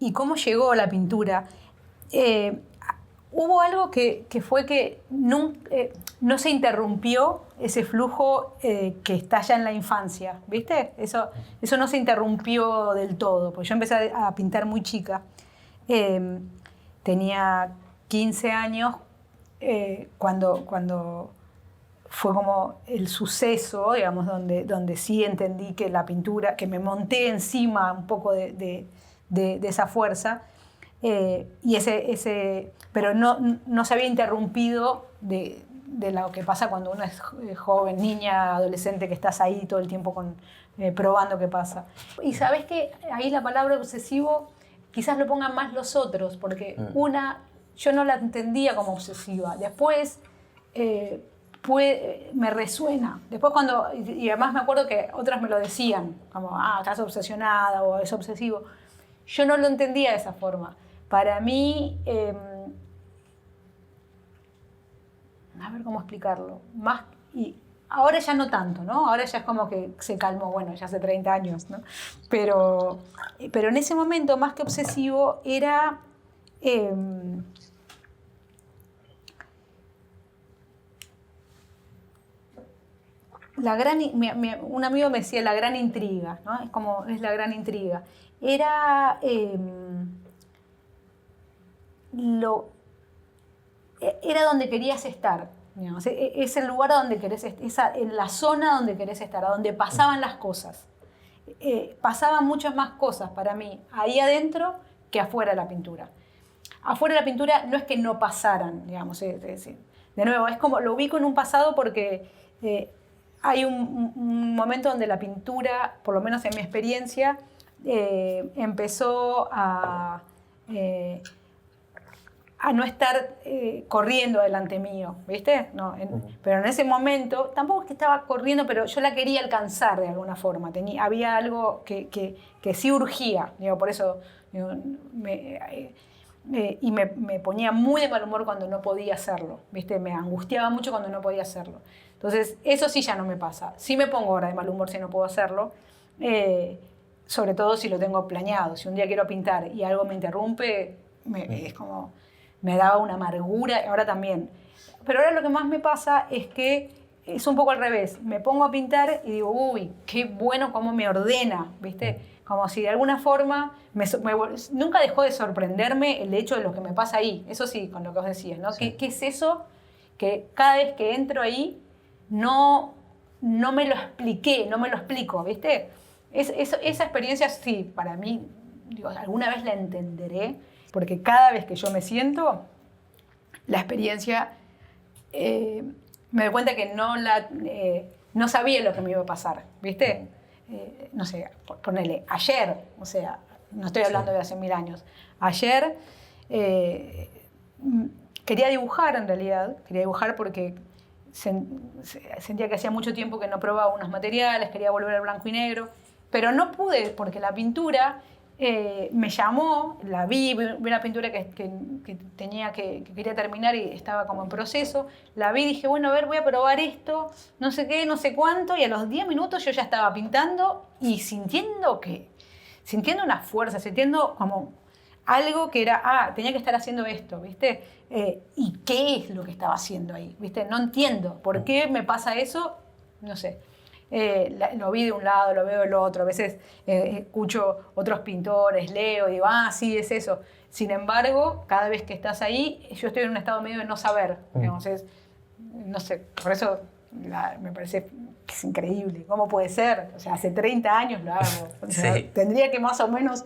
¿Y cómo llegó la pintura? Hubo algo que fue que no se interrumpió ese flujo que estalla en la infancia, ¿viste? Eso no se interrumpió del todo, porque yo empecé a pintar muy chica. Tenía 15 años cuando fue como el suceso, digamos, donde sí entendí que la pintura, que me monté encima un poco de esa fuerza, pero no se había interrumpido de lo que pasa cuando uno es joven, niña, adolescente, que estás ahí todo el tiempo probando qué pasa. Y sabes que ahí la palabra obsesivo quizás lo pongan más los otros, porque yo no la entendía como obsesiva. Después me resuena. Después y además me acuerdo que otras me lo decían, como, estás obsesionada o es obsesivo. Yo no lo entendía de esa forma. Para mí, a ver cómo explicarlo, y ahora ya no tanto, ¿no? Ahora ya es como que se calmó, bueno, ya hace 30 años, ¿no? Pero en ese momento, más que obsesivo, era un amigo me decía la gran intriga, ¿no? Es la gran intriga. Era era donde querías estar, digamos. Es el lugar donde querés estar, en la zona donde querés estar, a donde pasaban las cosas. Pasaban muchas más cosas para mí ahí adentro que afuera de la pintura. Afuera de la pintura no es que no pasaran, digamos. De nuevo, es como lo ubico en un pasado porque hay un momento donde la pintura, por lo menos en mi experiencia, empezó a no estar corriendo delante mío, ¿viste? No, pero en ese momento, tampoco es que estaba corriendo, pero yo la quería alcanzar de alguna forma. Había algo que sí urgía, digo, por eso digo, me ponía muy de mal humor cuando no podía hacerlo, ¿viste? Me angustiaba mucho cuando no podía hacerlo. Entonces, eso sí ya no me pasa. Sí me pongo ahora de mal humor si no puedo hacerlo, sobre todo si lo tengo planeado. Si un día quiero pintar y algo me interrumpe, es como... me daba una amargura, ahora también. Pero ahora lo que más me pasa es que es un poco al revés. Me pongo a pintar y digo, uy, qué bueno cómo me ordena, ¿viste? Como si de alguna forma nunca dejó de sorprenderme el hecho de lo que me pasa ahí. Eso sí, con lo que vos decías, ¿no? Sí. ¿Qué es eso que cada vez que entro ahí no me lo expliqué, no me lo explico, ¿viste? Esa experiencia sí, para mí, digo, alguna vez la entenderé, porque cada vez que yo me siento, la experiencia, me doy cuenta que no sabía lo que me iba a pasar, ¿viste? No sé, ponele, ayer, o sea, no estoy hablando de hace 1000 años, ayer quería dibujar en realidad, quería dibujar porque sentía que hacía mucho tiempo que no probaba unos materiales, quería volver al blanco y negro, pero no pude porque la pintura me llamó, la vi una pintura que quería terminar y estaba como en proceso, la vi y dije, bueno, a ver, voy a probar esto, no sé qué, no sé cuánto, y a los 10 minutos yo ya estaba pintando y sintiendo una fuerza, sintiendo como algo que era, tenía que estar haciendo esto, ¿viste? ¿Y qué es lo que estaba haciendo ahí? ¿Viste? No entiendo. ¿Por qué me pasa eso? No sé. Lo vi de un lado, lo veo del otro. A veces escucho otros pintores, leo y digo, sí, es eso. Sin embargo, cada vez que estás ahí, yo estoy en un estado medio de no saber. Entonces, no sé, por eso me parece que es increíble. ¿Cómo puede ser? O sea, hace 30 años lo hago. O sea, Sí. tendría que más o menos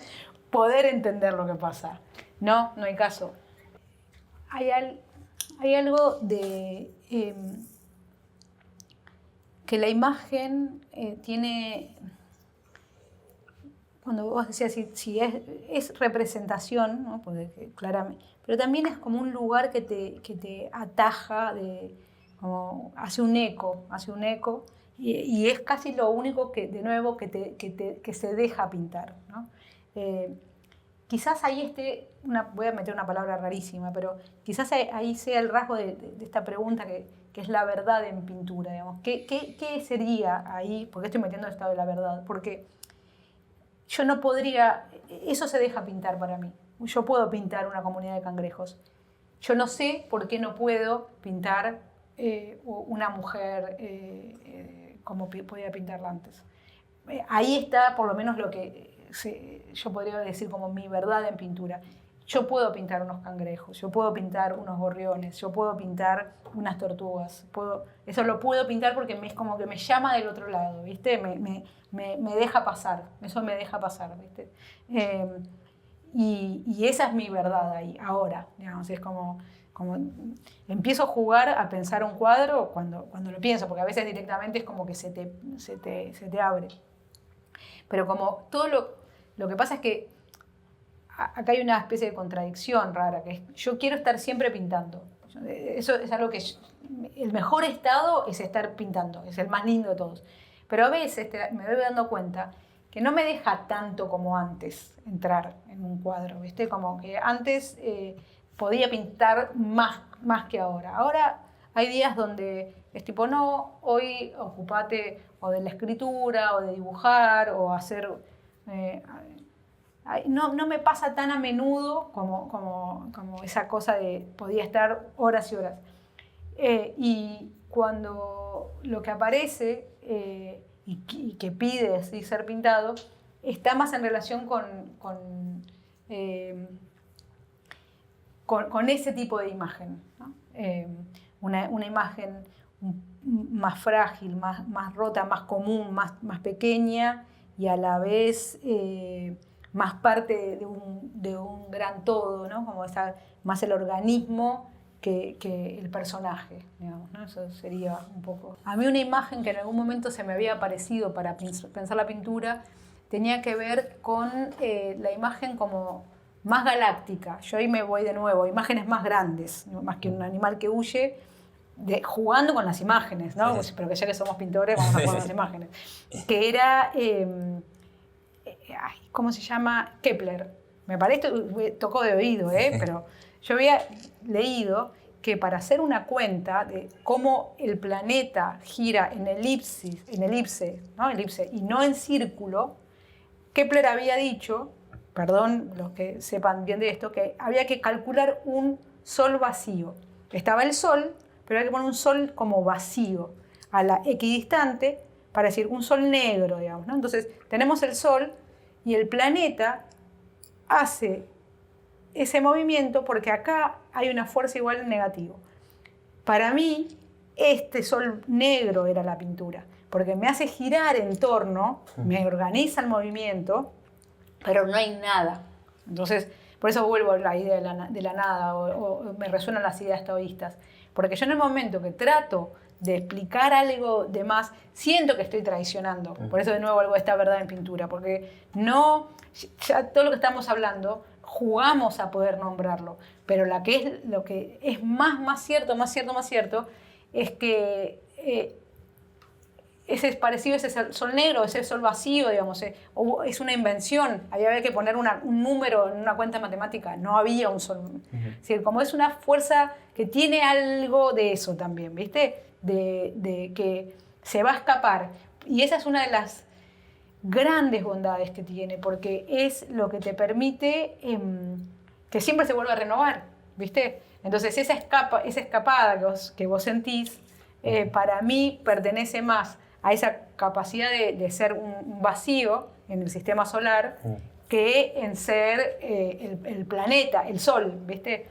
poder entender lo que pasa. No hay caso. Hay algo de que la imagen tiene, cuando vos decías si es representación, ¿no? Porque, claramente, pero también es como un lugar que te ataja, como hace un eco, y es casi lo único que, de nuevo, que se deja pintar, ¿no? Quizás ahí voy a meter una palabra rarísima, pero quizás ahí sea el rasgo de esta pregunta que es la verdad en pintura, digamos. ¿Qué sería ahí? ¿Por qué estoy metiendo el estado de la verdad? Porque yo no podría, eso se deja pintar para mí. Yo puedo pintar una comunidad de cangrejos. Yo no sé por qué no puedo pintar una mujer como podía pintarla antes. Ahí está por lo menos lo que yo podría decir como mi verdad en pintura. Yo puedo pintar unos cangrejos, yo puedo pintar unos gorriones, yo puedo pintar unas tortugas. Eso lo puedo pintar porque es como que me llama del otro lado, ¿viste? Me deja pasar, eso me deja pasar, ¿viste? Y esa es mi verdad ahí, ahora, digamos, es como empiezo a jugar a pensar un cuadro cuando lo pienso, porque a veces directamente es como que se te abre. Pero como todo lo que pasa es que acá hay una especie de contradicción rara, que es yo quiero estar siempre pintando. Eso es algo que el mejor estado es estar pintando, es el más lindo de todos. Pero a veces me voy dando cuenta que no me deja tanto como antes entrar en un cuadro, ¿viste? Como que antes podía pintar más que ahora. Ahora hay días donde es tipo, no, hoy ocupate o de la escritura, o de dibujar, o hacer... no me pasa tan a menudo como esa cosa de podía estar horas y horas. Y cuando lo que aparece y que pide ser pintado, está más en relación con ese tipo de imagen, ¿no? Una imagen más frágil, más rota, más común, más pequeña y a la vez más parte de un gran todo, ¿no? Como más el organismo que el personaje, digamos, ¿no? Eso sería un poco... A mí una imagen que en algún momento se me había aparecido para pensar la pintura tenía que ver con la imagen como más galáctica. Yo ahí me voy de nuevo, imágenes más grandes, ¿no? Más que un animal que huye, jugando con las imágenes, ¿no? Sí. Pero que ya que somos pintores, vamos a jugar con las imágenes. Que era, ¿cómo se llama? Kepler. Me parece, tocó de oído, pero yo había leído que para hacer una cuenta de cómo el planeta gira en elipse, ¿no? Elipse y no en círculo, Kepler había dicho, perdón los que sepan bien de esto, que había que calcular un sol vacío. Estaba el sol, pero hay que poner un sol como vacío, a la equidistante, para decir un sol negro, digamos, ¿no? Entonces tenemos el sol y el planeta hace ese movimiento porque acá hay una fuerza igual en negativo. Para mí, este sol negro era la pintura, porque me hace girar en torno, me organiza el movimiento, pero no hay nada. Entonces, por eso vuelvo a la idea de la nada, o me resuenan las ideas taoístas, porque yo en el momento que trato de explicar algo de más, siento que estoy traicionando. Por eso de nuevo algo de esta verdad en pintura, porque no, ya todo lo que estamos hablando, jugamos a poder nombrarlo, pero lo que es más cierto, es que ese es parecido, ese sol negro, ese sol vacío, digamos, es una invención. Había que poner un número en una cuenta matemática, no había un sol. Es decir, como es una fuerza que tiene algo de eso también, ¿viste? De que se va a escapar. Y esa es una de las grandes bondades que tiene, porque es lo que te permite que siempre se vuelva a renovar, ¿viste? Entonces esa escapada que vos sentís, para mí pertenece más a esa capacidad de ser un vacío en el sistema solar que en ser el planeta, el Sol, ¿viste?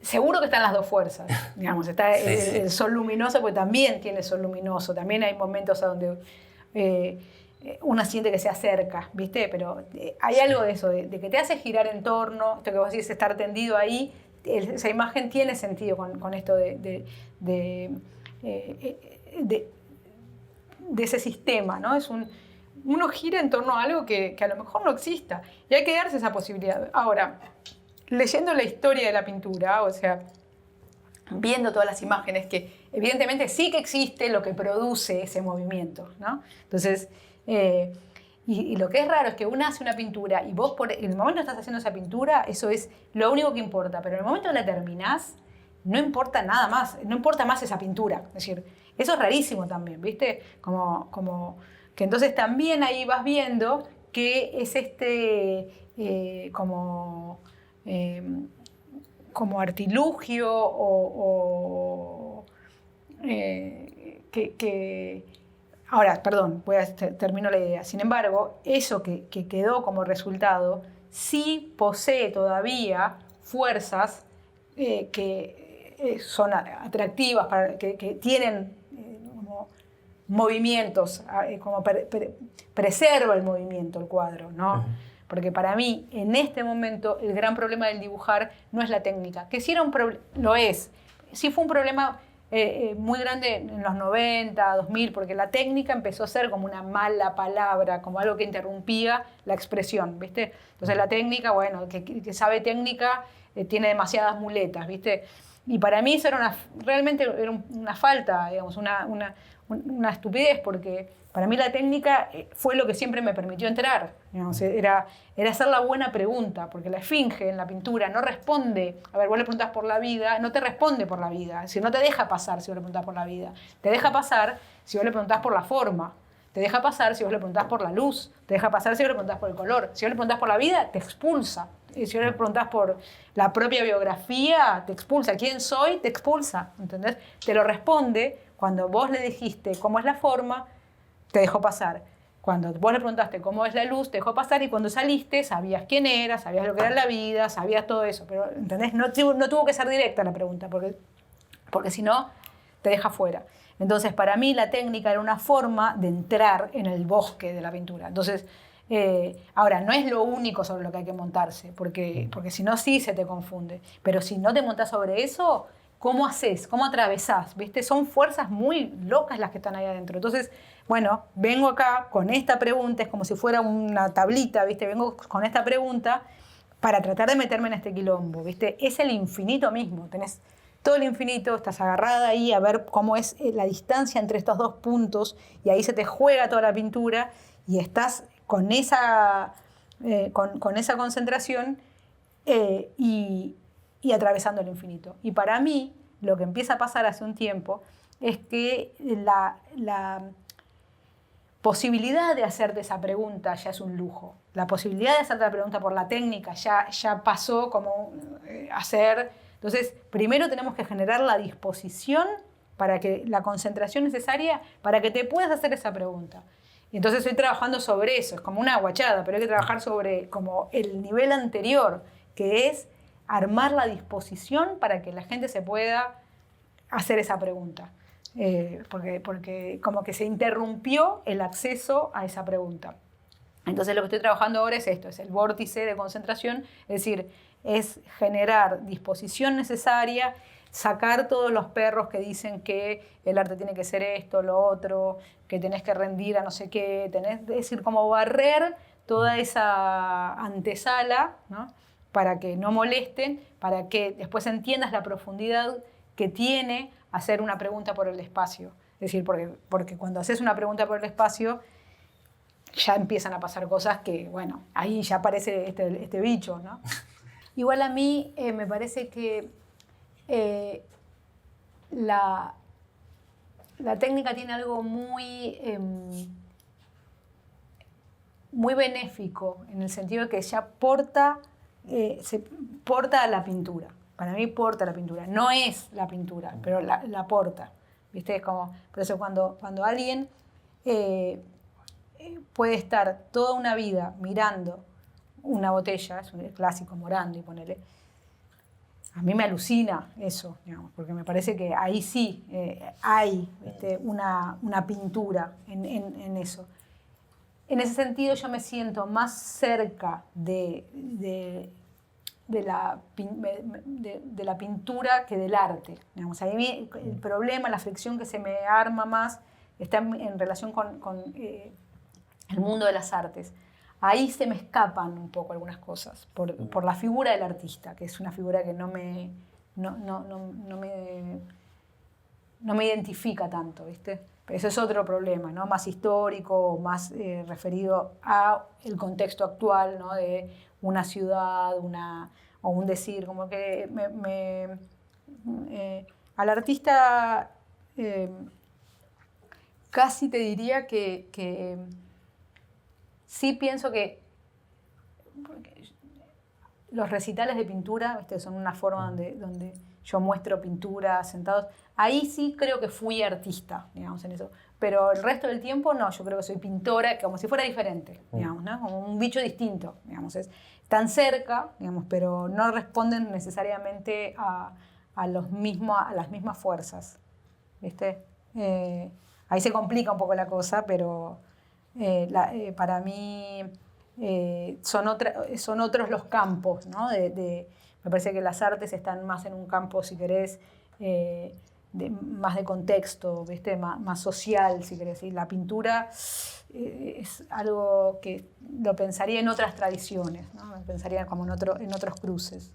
Seguro que están las dos fuerzas, digamos, está el Sol luminoso, porque también tiene Sol luminoso, también hay momentos a donde uno siente que se acerca, ¿viste? Pero hay algo de eso, de que te hace girar en torno, esto que vos decís, estar tendido ahí, esa imagen tiene sentido con esto de ese sistema, ¿no? Uno gira en torno a algo que a lo mejor no exista, y hay que darse esa posibilidad. Ahora, leyendo la historia de la pintura, o sea, viendo todas las imágenes, que evidentemente sí que existe lo que produce ese movimiento, ¿no? Entonces, y lo que es raro es que uno hace una pintura y vos en el momento que estás haciendo esa pintura, eso es lo único que importa, pero en el momento que la terminás, no importa nada más, no importa más esa pintura. Es decir, eso es rarísimo también, ¿viste? Como que entonces también ahí vas viendo que es como artilugio ahora, perdón, termino la idea. Sin embargo, eso que quedó como resultado sí posee todavía fuerzas que son atractivas, que tienen como movimientos, como preserva el movimiento el cuadro, ¿no? Porque para mí, en este momento, el gran problema del dibujar no es la técnica, que sí era un problema, lo es, sí fue un problema muy grande en los 90, 2000, porque la técnica empezó a ser como una mala palabra, como algo que interrumpía la expresión, ¿viste? Entonces la técnica, bueno, que sabe técnica tiene demasiadas muletas, ¿viste? Y para mí eso realmente era una falta, digamos, una estupidez, porque para mí la técnica fue lo que siempre me permitió entrar, digamos, era hacer la buena pregunta, porque la esfinge en la pintura no responde, a ver, vos le preguntás por la vida, no te responde por la vida, es decir, no te deja pasar si vos le preguntás por la vida, te deja pasar si vos le preguntás por la forma, te deja pasar si vos le preguntás por la luz, te deja pasar si vos le preguntás por el color, si vos le preguntás por la vida, te expulsa. Y si vos le preguntás por la propia biografía, te expulsa. ¿Quién soy? Te expulsa, ¿entendés? Te lo responde cuando vos le dijiste cómo es la forma, te dejó pasar. Cuando vos le preguntaste cómo es la luz, te dejó pasar, y cuando saliste sabías quién eras, sabías lo que era la vida, sabías todo eso. Pero, ¿entendés? No tuvo que ser directa la pregunta, porque si no, te deja fuera. Entonces, para mí la técnica era una forma de entrar en el bosque de la pintura. Entonces, ahora, no es lo único sobre lo que hay que montarse, porque si no, sí se te confunde. Pero si no te montás sobre eso, ¿cómo haces? ¿Cómo atravesás? ¿Viste? Son fuerzas muy locas las que están ahí adentro. Entonces, bueno, vengo acá con esta pregunta, es como si fuera una tablita, ¿viste? Vengo con esta pregunta para tratar de meterme en este quilombo, ¿viste? Es el infinito mismo, tenés todo el infinito, estás agarrada ahí a ver cómo es la distancia entre estos dos puntos y ahí se te juega toda la pintura y estás con esa, con esa concentración y atravesando el infinito. Y para mí, lo que empieza a pasar hace un tiempo es que la posibilidad de hacerte esa pregunta ya es un lujo. La posibilidad de hacerte la pregunta por la técnica ya pasó como hacer. Entonces, primero tenemos que generar la disposición para que la concentración necesaria para que te puedas hacer esa pregunta. Y entonces estoy trabajando sobre eso, es como una guachada, pero hay que trabajar sobre como el nivel anterior, que es armar la disposición para que la gente se pueda hacer esa pregunta. Porque como que se interrumpió el acceso a esa pregunta. Entonces lo que estoy trabajando ahora es esto, es el vórtice de concentración, es decir, es generar disposición necesaria, sacar todos los perros que dicen que el arte tiene que ser esto, lo otro, que tenés que rendir a no sé qué, es decir, como barrer toda esa antesala, ¿no? Para que no molesten, para que después entiendas la profundidad que tiene hacer una pregunta por el espacio. Es decir, porque cuando haces una pregunta por el espacio, ya empiezan a pasar cosas que, bueno, ahí ya aparece este bicho, ¿no? Igual a mí me parece que la técnica tiene algo muy, muy benéfico, en el sentido de que ya se porta a la pintura. Para mí porta la pintura. No es la pintura, pero la porta. ¿Viste? Es como, por eso cuando alguien puede estar toda una vida mirando una botella, es un clásico Morandi, ponele. A mí me alucina eso, digamos, porque me parece que ahí sí hay una pintura en eso. En ese sentido yo me siento más cerca de la pintura que del arte. Digamos, ahí el problema, la fricción que se me arma más está en relación con el mundo de las artes. Ahí se me escapan un poco algunas cosas por la figura del artista, que es una figura que no me identifica tanto, ¿viste? Ese es otro problema, ¿no? Más histórico, más referido a el contexto actual, ¿no? De una ciudad, o un decir, como que al artista casi te diría que sí pienso que los recitales de pintura, ¿viste? Son una forma donde yo muestro pintura sentados. Ahí sí creo que fui artista, digamos, en eso. Pero el resto del tiempo no, yo creo que soy pintora, como si fuera diferente, digamos, ¿no? Como un bicho distinto, digamos. Están cerca, digamos, pero no responden necesariamente a las mismas fuerzas, ¿viste? Ahí se complica un poco la cosa, pero para mí son otros los campos, ¿no? Me parece que las artes están más en un campo, si querés, más de contexto, ¿viste? Más social, si querés. Y la pintura es algo que lo pensaría en otras tradiciones, ¿no? Lo pensaría como en otros cruces.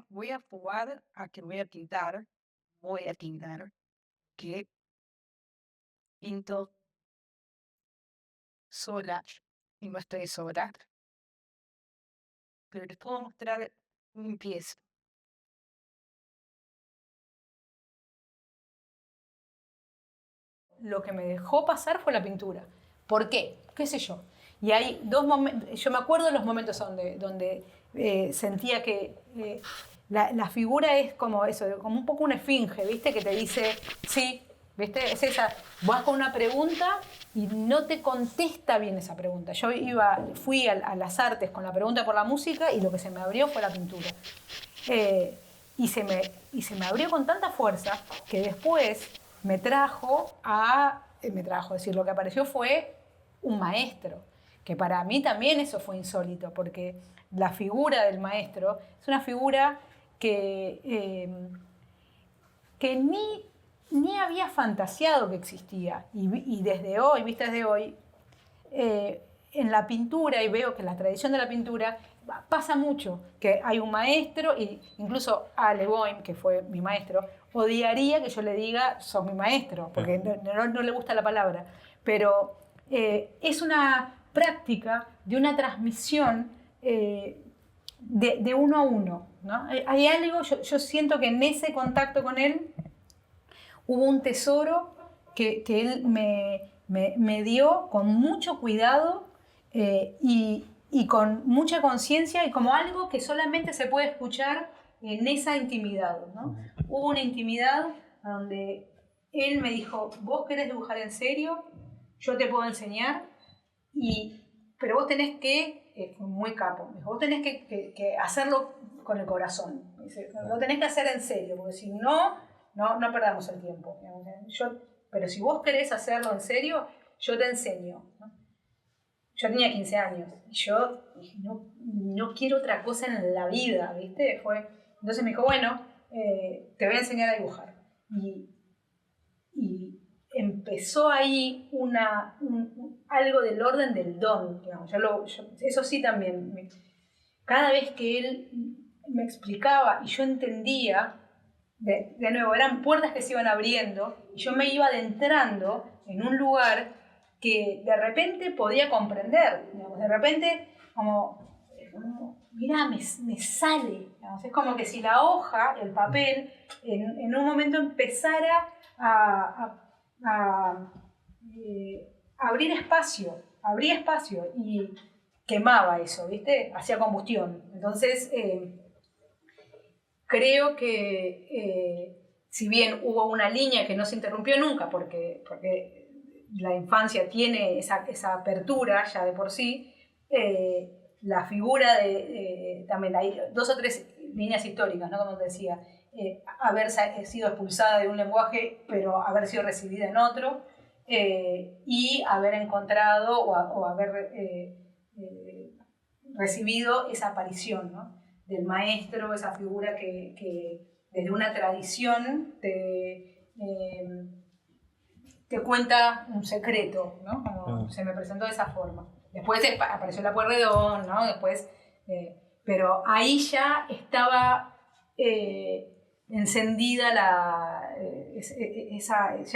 Voy a jugar a que voy a pintar que pinto sola y no estoy sola, pero les puedo mostrar un pieza. Lo que me dejó pasar fue la pintura. ¿Por qué? ¿Qué sé yo? Y hay dos momentos, yo me acuerdo de los momentos donde sentía que la figura es como eso, como un poco una esfinge, ¿viste? Que te dice, sí, ¿Viste? Es esa, vas con una pregunta y no te contesta bien esa pregunta. Yo fui a las artes con la pregunta por la música y lo que se me abrió fue la pintura. Y se me abrió con tanta fuerza que después me trajo, es decir, lo que apareció fue un maestro, que para mí también eso fue insólito, porque la figura del maestro es una figura que ni había fantaseado que existía. Y desde hoy, vista desde hoy, en la pintura, y veo que en la tradición de la pintura pasa mucho, que hay un maestro, e incluso Ale Boym, que fue mi maestro, odiaría que yo le diga, sos mi maestro, porque no le gusta la palabra. Pero es una práctica de una transmisión de uno a uno, ¿no? Hay algo, yo siento que en ese contacto con él hubo un tesoro que él me dio con mucho cuidado y con mucha conciencia y como algo que solamente se puede escuchar en esa intimidad, ¿no? Hubo una intimidad donde él me dijo, vos querés dibujar en serio, yo te puedo enseñar, pero vos tenés que, fue muy capo, me dijo, vos tenés que hacerlo con el corazón, dice, lo tenés que hacer en serio, porque si no perdamos el tiempo. Pero si vos querés hacerlo en serio, yo te enseño, ¿no? Yo tenía 15 años y yo dije, no quiero otra cosa en la vida, ¿viste? Entonces me dijo, bueno, te voy a enseñar a dibujar. Y empezó ahí algo del orden del don, digamos. Eso sí también. Cada vez que él me explicaba y yo entendía, de nuevo, eran puertas que se iban abriendo y yo me iba adentrando en un lugar que de repente podía comprender, digamos, de repente como mirá, me sale, digamos, es como que si la hoja, el papel, en un momento empezara a abría espacio y quemaba eso, ¿viste? Hacía combustión. Entonces, creo que si bien hubo una línea que no se interrumpió nunca, porque la infancia tiene esa apertura ya de por sí, la figura también hay 2 o 3 líneas históricas, ¿no? Como te decía, haber sido expulsada de un lenguaje, pero haber sido recibida en otro, y haber encontrado o haber recibido esa aparición, ¿no? Del maestro, esa figura que desde una tradición te cuenta un secreto, ¿no? Como se me presentó de esa forma. Después apareció la Pueyrredón, ¿no? Después, pero ahí ya estaba encendida ya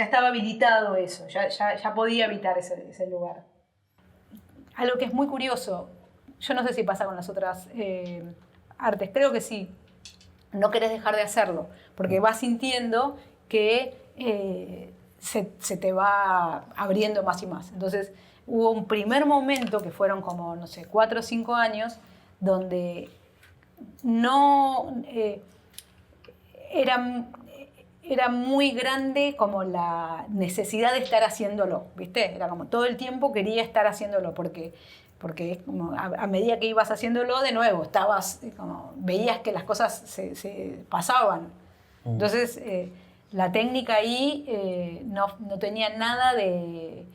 estaba habilitado eso, ya podía habitar ese lugar. Algo que es muy curioso, yo no sé si pasa con las otras artes, creo que sí, no querés dejar de hacerlo, porque vas sintiendo que se te va abriendo más y más. Entonces hubo un primer momento que fueron como, no sé, 4 o 5 años, donde no era muy grande como la necesidad de estar haciéndolo, ¿viste? Era como todo el tiempo quería estar haciéndolo, porque como a medida que ibas haciéndolo, de nuevo, veías que las cosas se pasaban. Entonces, la técnica ahí no tenía nada de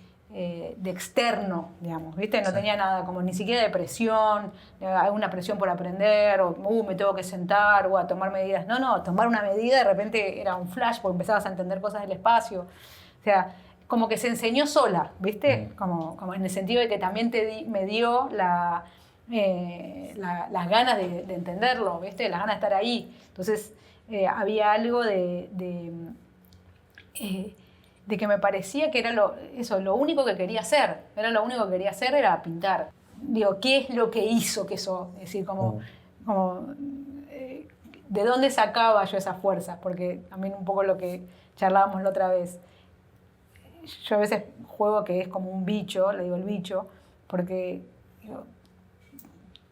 externo, digamos, ¿viste? No tenía nada, como ni siquiera de presión, alguna presión por aprender, o me tengo que sentar, o a tomar medidas. No, tomar una medida de repente era un flash, porque empezabas a entender cosas del espacio. O sea, como que se enseñó sola, ¿viste? Como en el sentido de que también me dio las ganas de entenderlo, ¿viste? Las ganas de estar ahí. Entonces, había algo de que me parecía que era lo único que quería hacer. Lo único que quería hacer era pintar. Digo, ¿qué es lo que hizo que eso? Es decir, ¿de dónde sacaba yo esa fuerza? Porque también un poco lo que charlábamos la otra vez. Yo a veces juego que es como un bicho, le digo el bicho, porque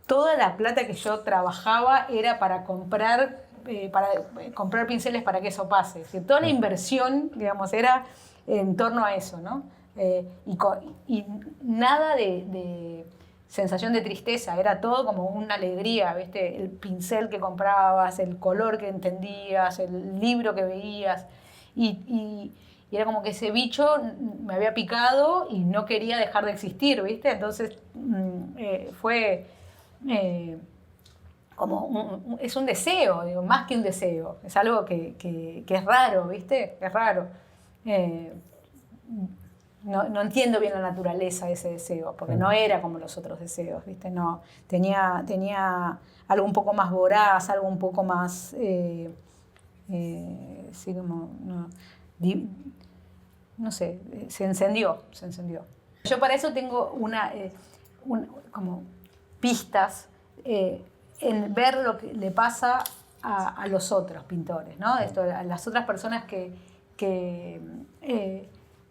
toda la plata que yo trabajaba era para comprar comprar pinceles para que eso pase. Es decir, toda la inversión, digamos, era en torno a eso, ¿no? Y nada de sensación de tristeza, era todo como una alegría, ¿viste? El pincel que comprabas, el color que entendías, el libro que veías, y era como que ese bicho me había picado y no quería dejar de existir, ¿viste? Entonces fue como es un deseo, digo, más que un deseo, es algo que es raro, ¿viste? Es raro. No entiendo bien la naturaleza de ese deseo, porque no era como los otros deseos, ¿viste? No, tenía algo un poco más voraz, algo un poco más, sí, como, no sé, se encendió. Yo para eso tengo como pistas en ver lo que le pasa a los otros pintores, ¿no? Esto, a las otras personas que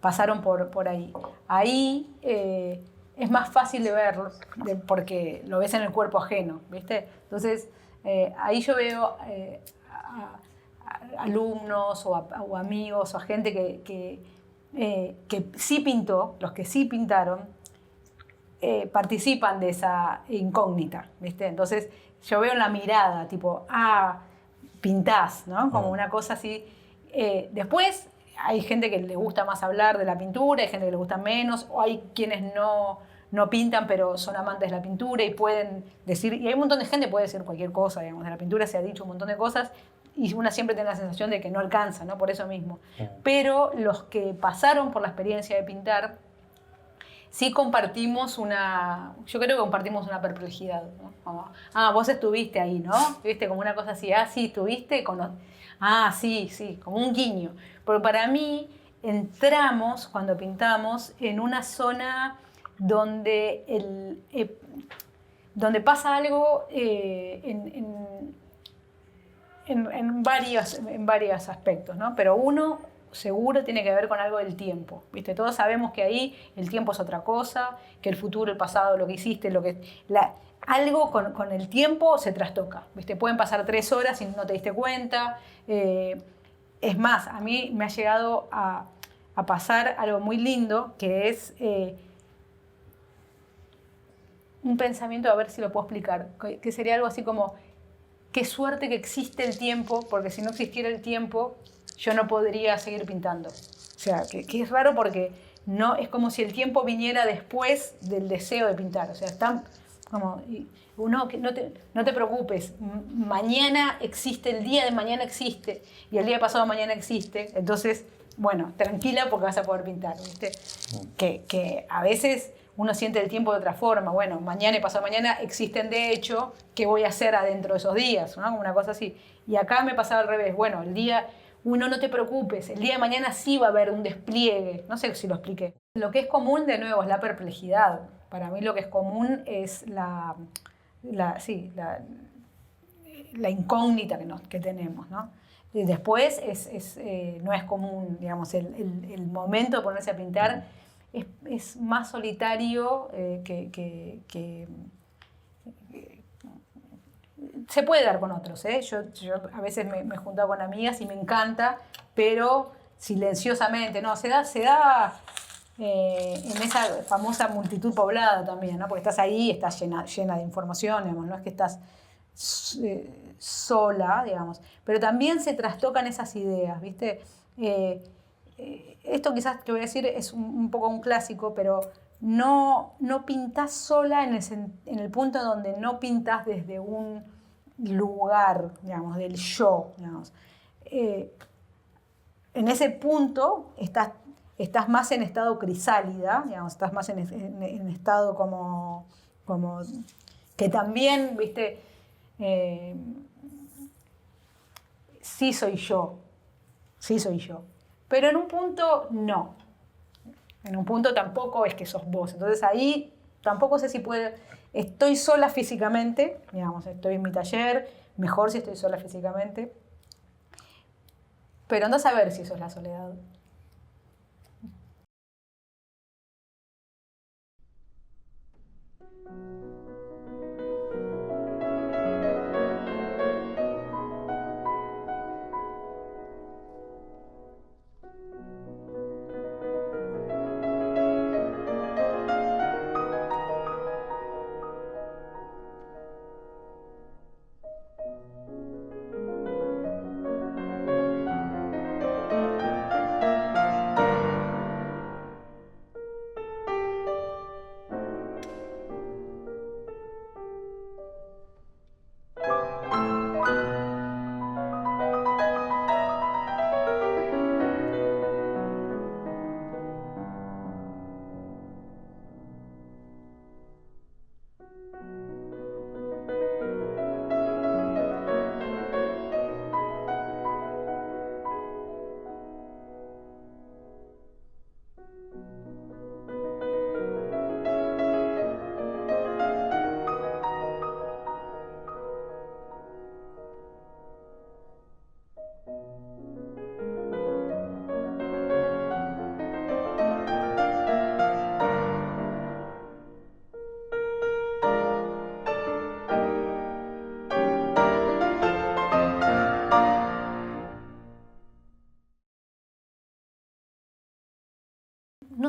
pasaron por ahí. Ahí es más fácil de verlo porque lo ves en el cuerpo ajeno, ¿viste? Entonces, ahí yo veo alumnos o amigos o a gente que sí pintó, los que sí pintaron, participan de esa incógnita, ¿viste? Entonces yo veo en la mirada, tipo, pintás, ¿no? Como una cosa así. Después hay gente que le gusta más hablar de la pintura, hay gente que le gusta menos, o hay quienes no pintan pero son amantes de la pintura y pueden decir, y hay un montón de gente que puede decir cualquier cosa, digamos, de la pintura se ha dicho un montón de cosas, y una siempre tiene la sensación de que no alcanza, ¿no? Por eso mismo. Pero los que pasaron por la experiencia de pintar, sí compartimos yo creo que compartimos una perplejidad, ¿no? Como, vos estuviste ahí, ¿no? ¿Viste? Como una cosa así, sí, estuviste, sí, como un guiño. Pero para mí entramos, cuando pintamos, en una zona donde, donde pasa algo en varios aspectos, ¿no? Pero uno seguro tiene que ver con algo del tiempo, ¿viste? Todos sabemos que ahí el tiempo es otra cosa, que el futuro, el pasado, lo que hiciste, algo con el tiempo se trastoca, ¿viste? Pueden pasar 3 horas y no te diste cuenta. Es más, a mí me ha llegado a pasar algo muy lindo, que es un pensamiento, a ver si lo puedo explicar, que sería algo así como: qué suerte que existe el tiempo, porque si no existiera el tiempo, yo no podría seguir pintando. O sea, que es raro porque no, es como si el tiempo viniera después del deseo de pintar. O sea, están como, no te preocupes, mañana existe, el día de mañana existe, y el día pasado mañana existe. Entonces, bueno, tranquila porque vas a poder pintar, ¿viste? Que a veces uno siente el tiempo de otra forma. Bueno, mañana y pasado mañana existen de hecho, ¿qué voy a hacer adentro de esos días? ¿No? Una cosa así. Y acá me pasaba al revés. Bueno, no te preocupes, el día de mañana sí va a haber un despliegue. No sé si lo expliqué. Lo que es común, de nuevo, es la perplejidad. Para mí lo que es común es la incógnita que tenemos, ¿no? Y después no es común, digamos, el momento de ponerse a pintar es más solitario que se puede dar con otros, ¿eh? Yo a veces me he juntado con amigas y me encanta, pero silenciosamente, no, se da en esa famosa multitud poblada también, ¿no? Porque estás ahí, estás llena de información, digamos, no es que estás sola, digamos, pero también se trastocan esas ideas, ¿viste? Esto quizás te voy a decir es un poco un clásico, pero no pintás sola en el punto donde no pintás desde un lugar, digamos, del yo, digamos. En ese punto estás más en estado crisálida, digamos, estás más en estado como que también, viste, sí soy yo, pero en un punto no, en un punto tampoco es que sos vos, entonces ahí tampoco sé si estoy sola físicamente, digamos, estoy en mi taller, mejor si estoy sola físicamente, pero andás a ver si eso es la soledad.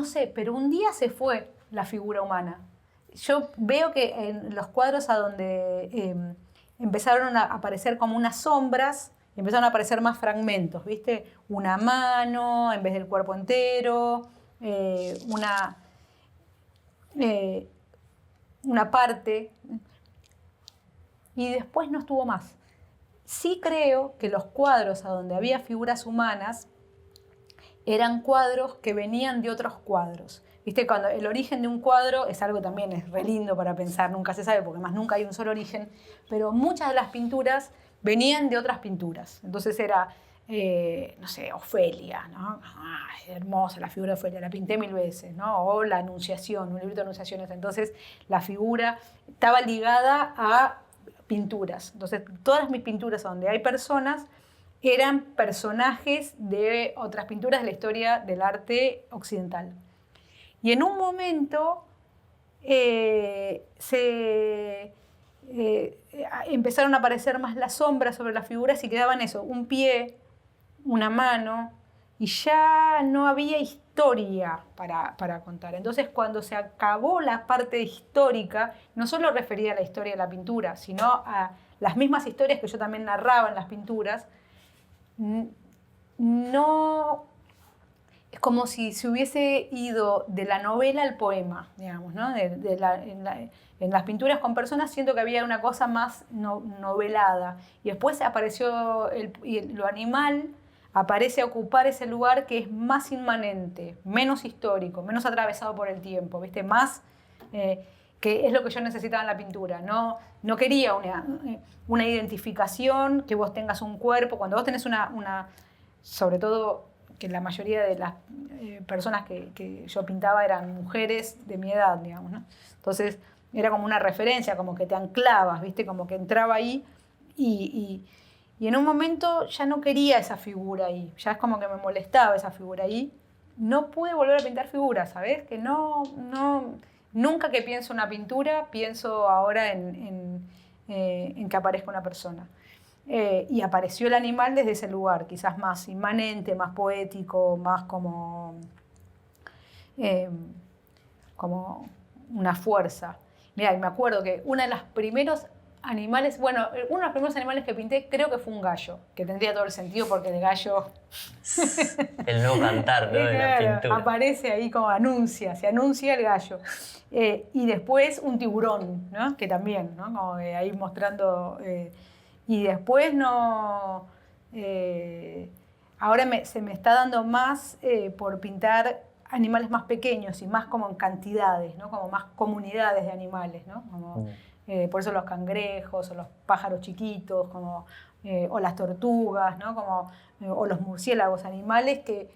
no sé, pero un día se fue la figura humana. Yo veo que en los cuadros a donde empezaron a aparecer como unas sombras, empezaron a aparecer más fragmentos, ¿viste? Una mano en vez del cuerpo entero, una parte, y después no estuvo más. Sí creo que los cuadros a donde había figuras humanas eran cuadros que venían de otros cuadros. ¿Viste? Cuando el origen de un cuadro es algo también es re lindo para pensar, nunca se sabe porque más nunca hay un solo origen, pero muchas de las pinturas venían de otras pinturas. Entonces era, no sé, Ofelia, ¿no? Ah, hermosa la figura de Ofelia, la pinté 1000 veces, ¿no? O la Anunciación, un librito de Anunciaciones. Entonces la figura estaba ligada a pinturas. Entonces todas mis pinturas donde hay personas eran personajes de otras pinturas de la historia del arte occidental. Y en un momento empezaron a aparecer más las sombras sobre las figuras y quedaban eso, un pie, una mano, y ya no había historia para contar. Entonces, cuando se acabó la parte histórica, no solo refería a la historia de la pintura, sino a las mismas historias que yo también narraba en las pinturas, no... Es como si se hubiese ido de la novela al poema, digamos, ¿no? En las pinturas con personas siento que había una cosa más novelada. Y después apareció lo animal, aparece a ocupar ese lugar que es más inmanente, menos histórico, menos atravesado por el tiempo, ¿viste? Más, que es lo que yo necesitaba en la pintura. No quería una identificación, que vos tengas un cuerpo. Cuando vos tenés sobre todo que la mayoría de las personas que yo pintaba eran mujeres de mi edad, digamos, ¿no? Entonces era como una referencia, como que te anclabas, ¿viste? Como que entraba ahí y en un momento ya no quería esa figura ahí, ya es como que me molestaba esa figura ahí. No pude volver a pintar figuras, ¿sabes? Que nunca que pienso una pintura, pienso ahora en que aparezca una persona. Y apareció el animal desde ese lugar, quizás más inmanente, más poético, más como una fuerza. Mirá, y me acuerdo que uno de los primeros animales que pinté creo que fue un gallo, que tendría todo el sentido porque el gallo... El nuevo cantar, ¿no? De la pintura. Aparece ahí como se anuncia el gallo. Y después un tiburón, ¿no? Que también, ¿no? Como ahí mostrando... y después ahora se me está dando más por pintar animales más pequeños y más como en cantidades, ¿no? Como más comunidades de animales, ¿no? Por eso los cangrejos o los pájaros chiquitos, o las tortugas, ¿no? O los murciélagos, animales que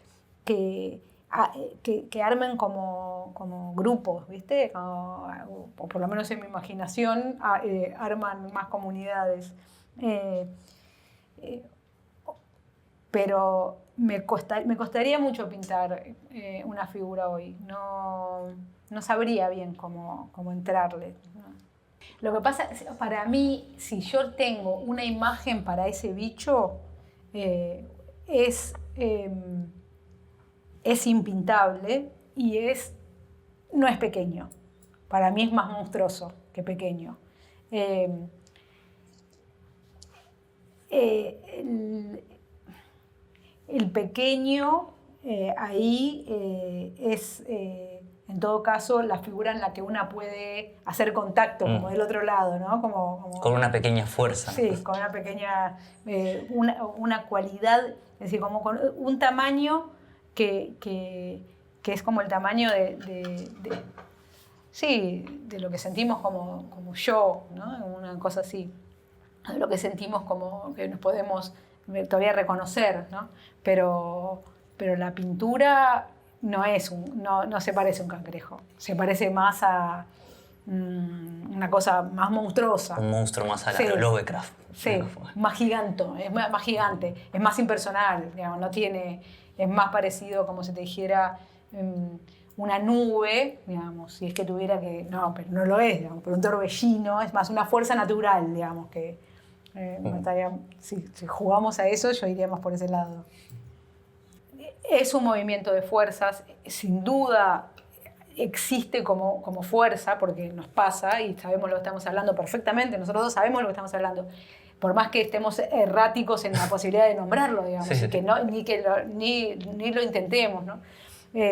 armen como grupos, ¿viste? O por lo menos en mi imaginación arman más comunidades. Pero me costaría mucho pintar una figura hoy. No sabría bien cómo entrarle. Lo que pasa, para mí, si yo tengo una imagen para ese bicho, es impintable y no es pequeño. Para mí es más monstruoso que pequeño. El pequeño ahí es, en todo caso, la figura en la que una puede hacer contacto, como del otro lado, ¿no? Con una pequeña fuerza. Sí, con una pequeña, una cualidad, es decir, como con un tamaño que es como el tamaño de lo que sentimos como yo, ¿no? Una cosa así. Lo que sentimos como que nos podemos todavía reconocer, ¿no? Pero la pintura no se parece a un cangrejo, se parece más a una cosa más monstruosa. Un monstruo más a la Lovecraft. Sí, más gigante, es más impersonal, digamos, es más parecido como si te dijera una nube, digamos, si es que tuviera pero no lo es, digamos, pero un torbellino es más una fuerza natural, digamos, que si jugamos a eso, yo iría más por ese lado. es un movimiento de fuerzas, sin duda existe como fuerza, porque nos pasa y sabemos lo que estamos hablando perfectamente, nosotros dos sabemos lo que estamos hablando, por más que estemos erráticos en la posibilidad de nombrarlo, digamos, Sí. y que ni lo intentemos, ¿no?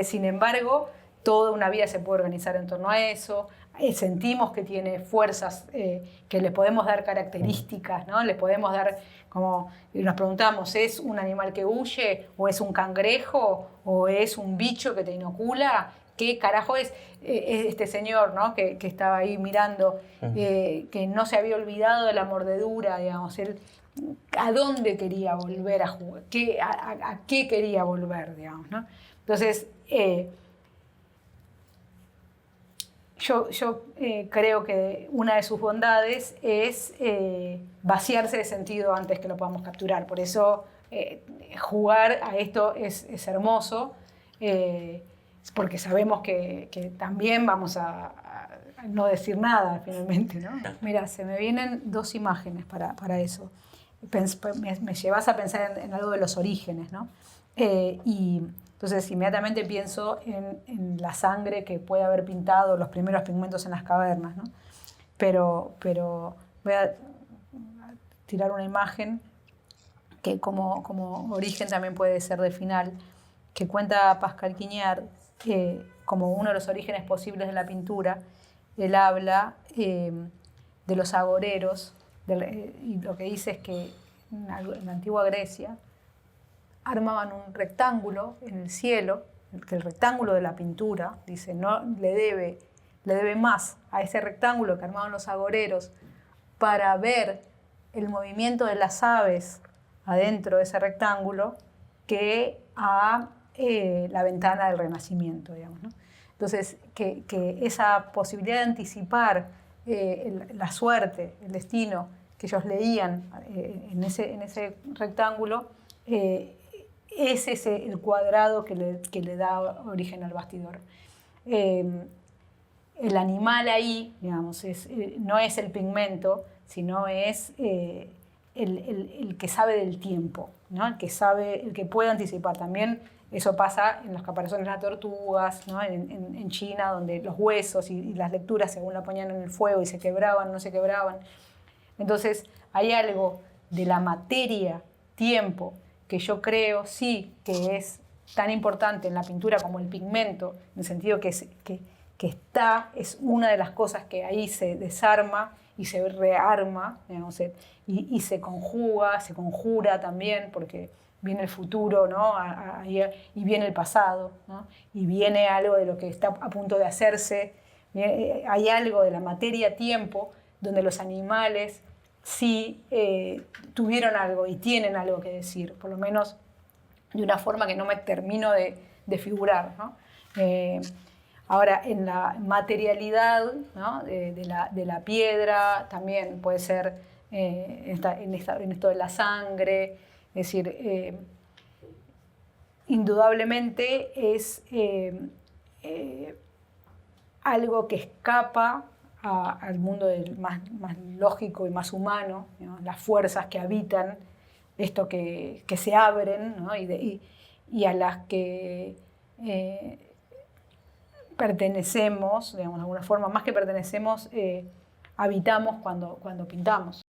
Sin embargo, toda una vida se puede organizar en torno a eso. Sentimos que tiene fuerzas, que le podemos dar características, ¿no? Le podemos dar, como nos preguntamos, ¿es un animal que huye? ¿O es un cangrejo? ¿O es un bicho que te inocula? ¿Qué carajo es este señor, ¿no? que estaba ahí mirando, que no se había olvidado de la mordedura, digamos? Él, ¿a dónde quería volver a jugar? ¿A qué quería volver, digamos, ¿no? Entonces, yo creo que una de sus bondades es vaciarse de sentido antes que lo podamos capturar. Por eso jugar a esto es hermoso, porque sabemos que también vamos a no decir nada finalmente, ¿no? Mira, se me vienen dos imágenes para eso. Me llevas a pensar en algo de los orígenes, ¿no? Y entonces inmediatamente pienso en la sangre que puede haber pintado los primeros pigmentos en las cavernas, ¿no? Pero voy a tirar una imagen que como origen también puede ser de final, que cuenta Pascal Quignard como uno de los orígenes posibles de la pintura. Él habla de los agoreros, y lo que dice es que en la antigua Grecia armaban un rectángulo en el cielo, que el rectángulo de la pintura, dice, no le debe más a ese rectángulo que armaban los agoreros para ver el movimiento de las aves adentro de ese rectángulo que a la ventana del Renacimiento, digamos, ¿no? Entonces, que esa posibilidad de anticipar la suerte, el destino que ellos leían en ese rectángulo, es ese el cuadrado que le da origen al bastidor. El animal ahí, digamos, no es el pigmento, sino es el que sabe del tiempo, ¿no? El que puede anticipar. También eso pasa en los caparazones de las tortugas, ¿no? En China, donde los huesos y las lecturas, según la ponían en el fuego y se quebraban, no se quebraban. Entonces, hay algo de la materia, tiempo, que yo creo sí que es tan importante en la pintura como el pigmento, en el sentido que es una de las cosas que ahí se desarma y se rearma, digamos, y se conjuga, se conjura también, porque viene el futuro, ¿no? Y viene el pasado, ¿no? Y viene algo de lo que está a punto de hacerse. Hay algo de la materia-tiempo donde los animales sí tuvieron algo y tienen algo que decir, por lo menos de una forma que no me termino de figurar, ¿no? Ahora, en la materialidad, ¿no? de la piedra, también puede ser en esto de la sangre, es decir, indudablemente es algo que escapa al mundo más lógico y más humano, ¿no? Las fuerzas que habitan esto que se abren, ¿no? y a las que pertenecemos, digamos, de alguna forma, más que pertenecemos, habitamos cuando pintamos.